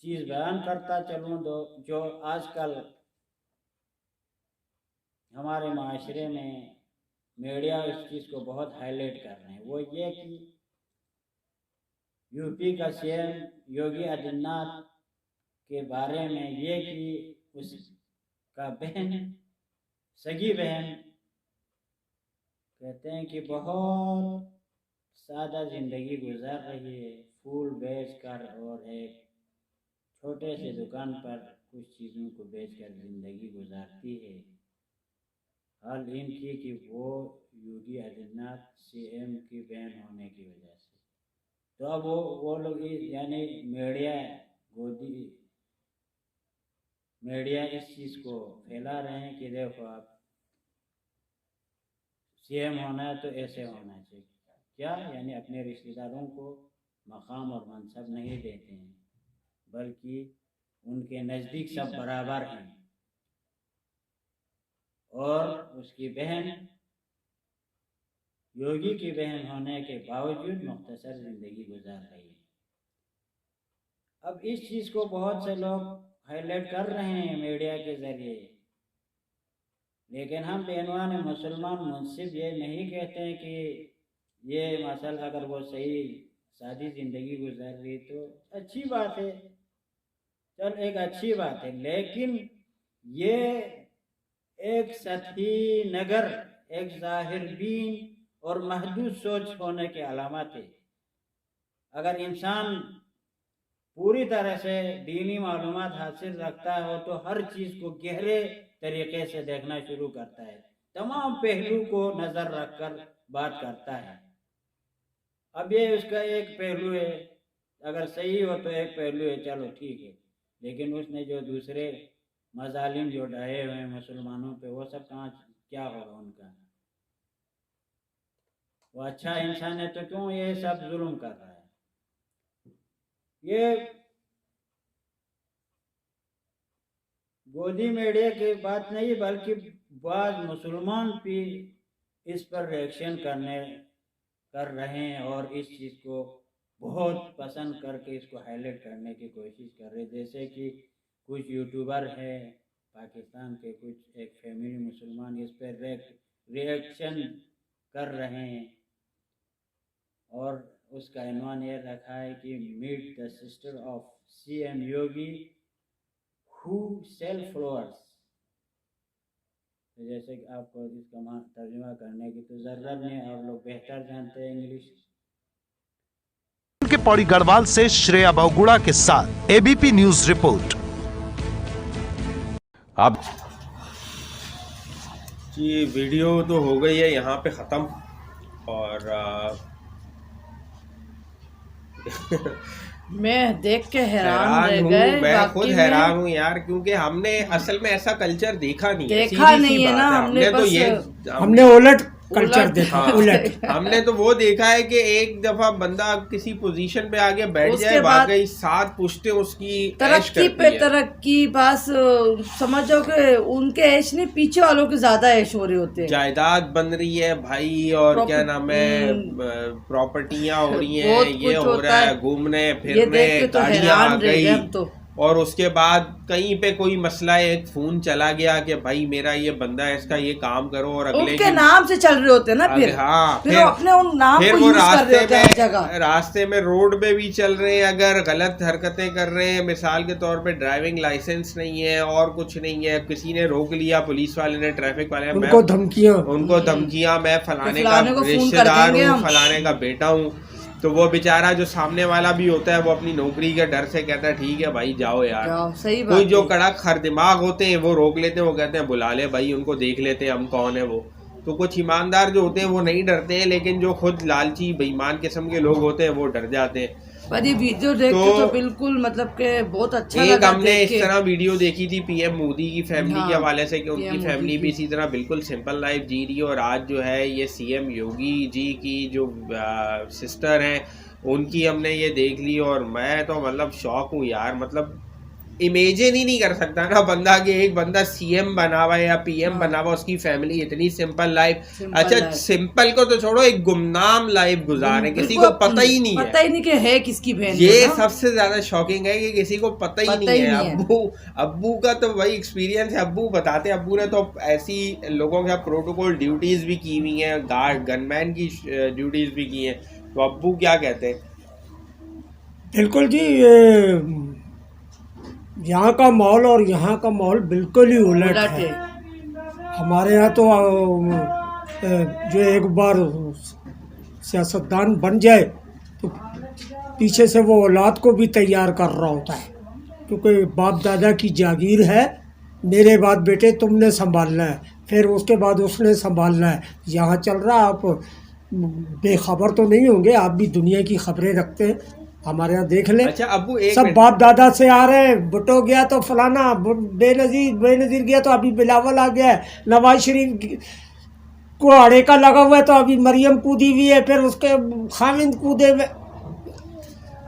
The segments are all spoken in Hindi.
चीज़ बयान करता चलूँ तो जो आजकल हमारे माशरे में मीडिया इस चीज़ को बहुत हाईलाइट कर रहे हैं, वो ये कि यूपी का सीएम योगी आदित्यनाथ के बारे में ये कि उसका बहन, सगी बहन, कहते हैं कि बहुत सादा ज़िंदगी गुजार रही है, फूल बेचकर और एक छोटे से दुकान पर कुछ चीज़ों को बेचकर ज़िंदगी गुजारती है। हाल इन थी कि वो योगी आदित्यनाथ सीएम की बहन होने की वजह से, तो अब वो लोग यानी मीडिया इस चीज़ को फैला रहे हैं कि देखो आप सीएम होना है तो ऐसे होना चाहिए। क्या यानी अपने रिश्तेदारों को मकाम और मनसब नहीं देते हैं, बल्कि उनके नज़दीक सब बराबर हैं। और उसकी बहन योगी की बहन होने के बावजूद मुख्तसर ज़िंदगी गुजार रही है। अब इस चीज़ को बहुत से लोग हाईलाइट कर रहे हैं मीडिया के ज़रिए, लेकिन हम बेनवान मुसलमान मुनसिफ ये नहीं कहते हैं कि ये मसला अगर वो सही सादी ज़िंदगी गुजार रही तो अच्छी बात है, चल एक अच्छी बात है, लेकिन ये एक सतही नगर, एक ज़ाहिर बीन और महदूद सोच होने के अलामत है। अगर इंसान पूरी तरह से दीनी मालूमात हासिल रखता हो तो हर चीज़ को गहरे तरीके से देखना शुरू करता है, तमाम पहलू को नज़र रखकर बात करता है। अब ये उसका एक पहलू है, अगर सही हो तो एक पहलू है, चलो ठीक है, लेकिन उसने जो दूसरे मजालिम जो ढाए हुए हैं मुसलमानों पे, वो सब कहाँ, क्या होगा उनका? वो अच्छा इंसान है तो क्यों ये सब जुल्म कर रहा है? ये गोदी मीडिया की बात नहीं, बल्कि बाद मुसलमान भी इस पर रिएक्शन कर रहे हैं और इस चीज़ को बहुत पसंद करके इसको हाईलाइट करने की कोशिश कर रहे हैं। जैसे कि कुछ यूट्यूबर है पाकिस्तान के, कुछ एक फैमिली मुसलमान इस पर रिएक्शन कर रहे हैं और उसका इन्वान ये रखा है कि meet the sister of CM Yogi who sell flowers. तो जैसे कि आपको इसका तर्जुमा करने की तो ज़रूरत नहीं, आप लोग बेहतर जानते हैं इंग्लिश। के पौड़ी गढ़वाल से श्रेया बहुगुणा के साथ एबीपी न्यूज रिपोर्ट। आप जी, वीडियो तो हो गई है यहाँ पे ख़त्म और मैं देख के हैरान रह गए। मैं खुद हैरान हूँ यार, क्योंकि हमने असल में ऐसा कल्चर देखा नहीं है ना। हमने उलट कल्चर देखा। उलट हमने तो वो देखा है कि एक दफा बंदा किसी पोजीशन पे आगे बैठ जाए, बाकी साथ पुश्ते उसकी तरक्की पे तरक्की, बस समझ जाओ कि उनके ऐश नहीं, पीछे वालों के ज्यादा ऐश हो रहे होते हैं। जायदाद बन रही है भाई, और क्या नाम है, प्रॉपर्टियां हो रही हैं, ये हो रहा है, घूमने फिरने, गाड़ियां आ गई, और उसके बाद कहीं पे कोई मसला है, एक फोन चला गया कि भाई मेरा ये बंदा है, इसका ये काम करो, और अगले उनके नाम से चल रहे होते हैं ना। फिर हाँ, फिर अपने उन नाम फिर को वो रास्ते में रोड पे भी चल रहे हैं, अगर गलत हरकतें कर रहे हैं, मिसाल के तौर पे ड्राइविंग लाइसेंस नहीं है और कुछ नहीं है, किसी ने रोक लिया, पुलिस वाले ने, ट्रैफिक वाले ने, उनको धमकियां, मैं फलाने का रिश्तेदार हूँ, फलाने का बेटा हूँ, तो वो बेचारा जो सामने वाला भी होता है वो अपनी नौकरी के डर से कहता है ठीक है भाई जाओ यार। सही बात। कोई जो कड़क हर दिमाग होते हैं वो रोक लेते हैं, वो कहते हैं बुला ले भाई, उनको देख लेते हैं हम कौन है वो। तो कुछ ईमानदार जो होते हैं वो नहीं डरते हैं, लेकिन जो खुद लालची बेईमान किस्म के लोग होते हैं वो डर जाते हैं। पर ये वीडियो देख के तो बिल्कुल मतलब के बहुत अच्छा लगा। एक हमने इस तरह वीडियो देखी थी पीएम मोदी की फैमिली के हवाले से कि उनकी फैमिली भी इसी तरह बिल्कुल सिंपल लाइफ जी रही है, और आज जो है ये सीएम योगी जी की जो सिस्टर हैं उनकी हमने ये देख ली, और मैं तो मतलब शौक हूँ यार। मतलब इमेजिन ही नहीं कर सकता ना बंदा कि एक बंदा सीएम बना हुआ है या पीएम बना हुआ, उसकी फैमिली इतनी सिंपल लाइफ। अच्छा सिंपल को तो छोड़ो, एक गुमनाम लाइफ गुजारे, किसी को पता ही नहीं कि है किसकी बहन। ये सबसे ज्यादा शॉकिंग है कि किसी को पता ही नहीं है। अब्बू का तो वही एक्सपीरियंस है, अब्बू बताते हैं, अब्बू ने तो ऐसी लोगों के साथ प्रोटोकॉल ड्यूटीज भी की हुई हैं, गार्ड गनमैन की ड्यूटीज भी की हैं। तो अब्बू क्या कहते हैं? बिल्कुल जी, यहाँ का माहौल और यहाँ का माहौल बिल्कुल ही उलट है। हमारे यहाँ तो जो एक बार सियासतदान बन जाए तो पीछे से वो औलाद को भी तैयार कर रहा होता है, क्योंकि बाप दादा की जागीर है, मेरे बाद बेटे तुमने संभालना है, फिर उसके बाद उसने संभालना है। यहाँ चल रहा, आप बेखबर तो नहीं होंगे, आप भी दुनिया की खबरें रखते हैं, हमारे यहाँ देख ले। अच्छा अब्बू, एक सब बाप दादा से आ रहे हैं, भुट्टो गया तो फलाना, बेनजीर गया तो अभी बिलावल आ गया है, नवाज शरीफ को अड़ेका लगा हुआ है तो अभी मरियम कूदी हुई है, फिर उसके खामिंद कूदे हुए।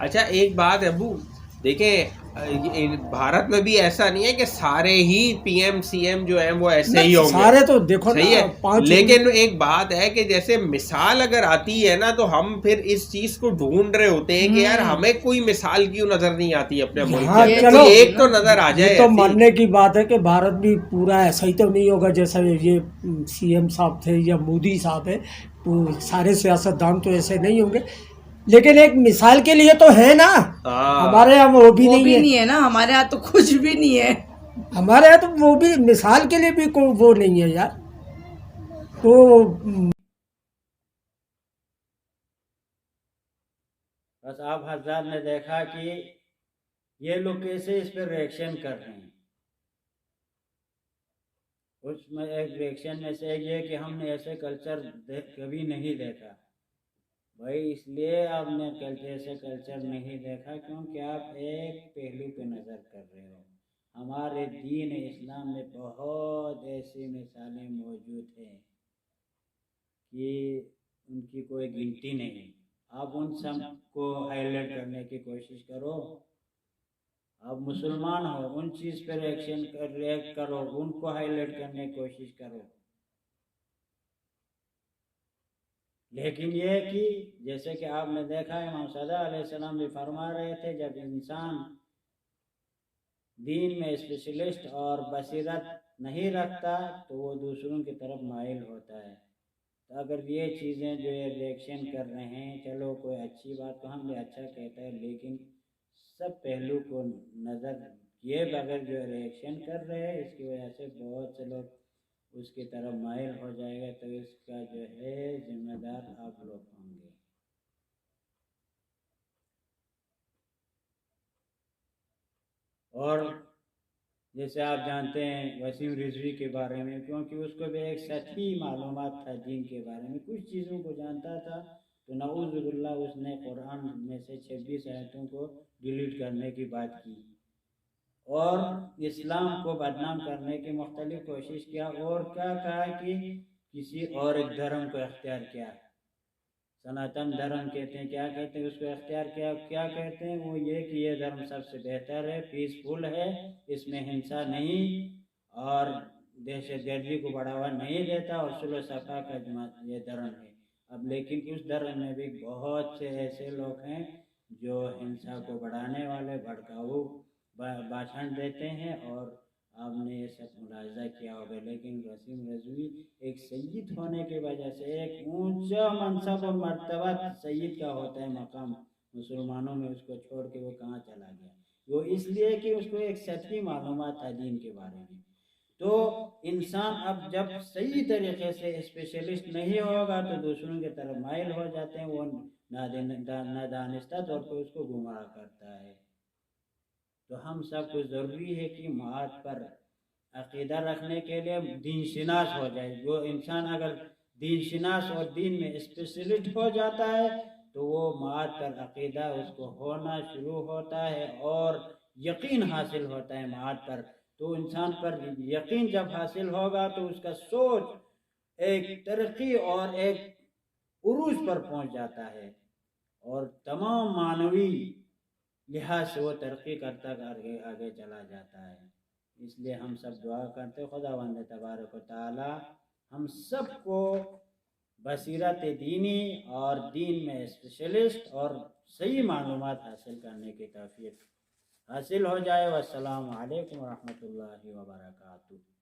अच्छा एक बात है अब्बू, देखें भारत में भी ऐसा नहीं है कि सारे ही पीएम सीएम जो हैं वो ऐसे ही होंगे, सारे तो देखो सही है। लेकिन एक बात है कि जैसे मिसाल अगर आती है ना, तो हम फिर इस चीज को ढूंढ रहे होते हैं कि यार हमें कोई मिसाल क्यों नजर नहीं आती अपने मुल्क में, चलो एक तो नजर आ जाए। तो मानने की बात है कि भारत भी पूरा ऐसा ही तो नहीं होगा जैसा ये सीएम साहब थे या मोदी साहब है, तो सारे सियासतदान तो ऐसे नहीं होंगे, लेकिन एक मिसाल के लिए तो है ना। हमारे यहाँ वो भी नहीं है ना, हमारे यहाँ तो कुछ भी नहीं है, हमारे यहाँ तो वो भी मिसाल के लिए भी कोई वो नहीं है यार। तो बस आप हज़रात ने देखा कि ये लोग कैसे इस पर रिएक्शन कर रहे हैं। उसमें एक रिएक्शन में से ये कि हमने ऐसे कल्चर कभी नहीं देखा। भाई इसलिए आपने ऐसे कल्चर नहीं देखा क्योंकि आप एक पहलू पे नज़र कर रहे हो। हमारे दीन इस्लाम में बहुत ऐसी मिसालें मौजूद हैं कि उनकी कोई गिनती नहीं। आप उन सब को हाईलाइट करने की कोशिश करो। आप मुसलमान हो, उन चीज़ पर रिएक्ट करो, उनको हाईलाइट करने की कोशिश करो। लेकिन ये कि जैसे कि आपने देखा है, इमाम सदा अलैहिस्सलाम भी फरमा रहे थे, जब इंसान दीन में स्पेशलिस्ट और बसीरत नहीं रखता तो वो दूसरों की तरफ माइल होता है। तो अगर ये चीज़ें जो ये रिएक्शन कर रहे हैं, चलो कोई अच्छी बात तो हम भी अच्छा कहते हैं, लेकिन सब पहलू को नज़र किए बगैर जो रिएक्शन कर रहे हैं, इसकी वजह से बहुत से लोग उसकी तरफ माइल हो जाएगा। तो इसका जो है जिम्मेदार आप लोग होंगे। और जैसे आप जानते हैं वसीम रिजवी के बारे में, क्योंकि उसको भी एक सही मालूमात था दीन के बारे में, कुछ चीज़ों को जानता था, तो नऊज़ुबिल्लाह उसने कुरान में से 26 आयतों को डिलीट करने की बात की और इस्लाम को बदनाम करने की मुख्तलिफ कोशिश किया। और क्या कहा कि किसी और एक धर्म को अख्तियार किया, सनातन धर्म कहते हैं, क्या कहते हैं उसको अख्तियार किया, क्या कहते हैं वो ये कि ये धर्म सबसे बेहतर है, पीसफुल है, इसमें हिंसा नहीं और दहशतगर्दी को बढ़ावा नहीं देता और सुलह सफा का ये धर्म है। अब लेकिन उस धर्म में भी बहुत से ऐसे लोग हैं जो हिंसा को बढ़ाने वाले भड़काऊ भाषण देते हैं और आपने ये सब मुलाहिजा किया होगा। लेकिन वसीम रिजवी एक सैयद होने की वजह से, एक ऊंचा मनसब और मर्तबा सैयद का होता है मकाम मुसलमानों में, उसको छोड़ के वो कहाँ चला गया? वो इसलिए कि उसको एक सच्ची मालूमात था दीन के बारे में। तो इंसान अब जब सही तरीके से स्पेशलिस्ट नहीं होगा तो दूसरों की तरफ माइल हो जाते हैं, वो नादानिस्ता तौर पर उसको गुमराह करता है। तो हम सब को ज़रूरी है कि मात पर अक़ीदा रखने के लिए दीन शिनास हो जाए। जो इंसान अगर दीन शिनास और दीन में स्पेशलिस्ट हो जाता है तो वो मात पर अक़ीदा उसको होना शुरू होता है और यकीन हासिल होता है मात पर। तो इंसान पर यकीन जब हासिल होगा तो उसका सोच एक तरक्की और एक उरूज पर पहुंच जाता है और तमाम मानवी लिहाज से वो तरक्की करता आगे आगे चला जाता है। इसलिए हम सब दुआ करते खुदावंद तबारक व तआला हम सबको बसीरत दीनी और दीन में स्पेशलिस्ट और सही मालूमात हासिल करने की तौफीक हासिल हो जाए। वस्सलामु अलैकुम व रहमतुल्लाहि व बरकातुहू।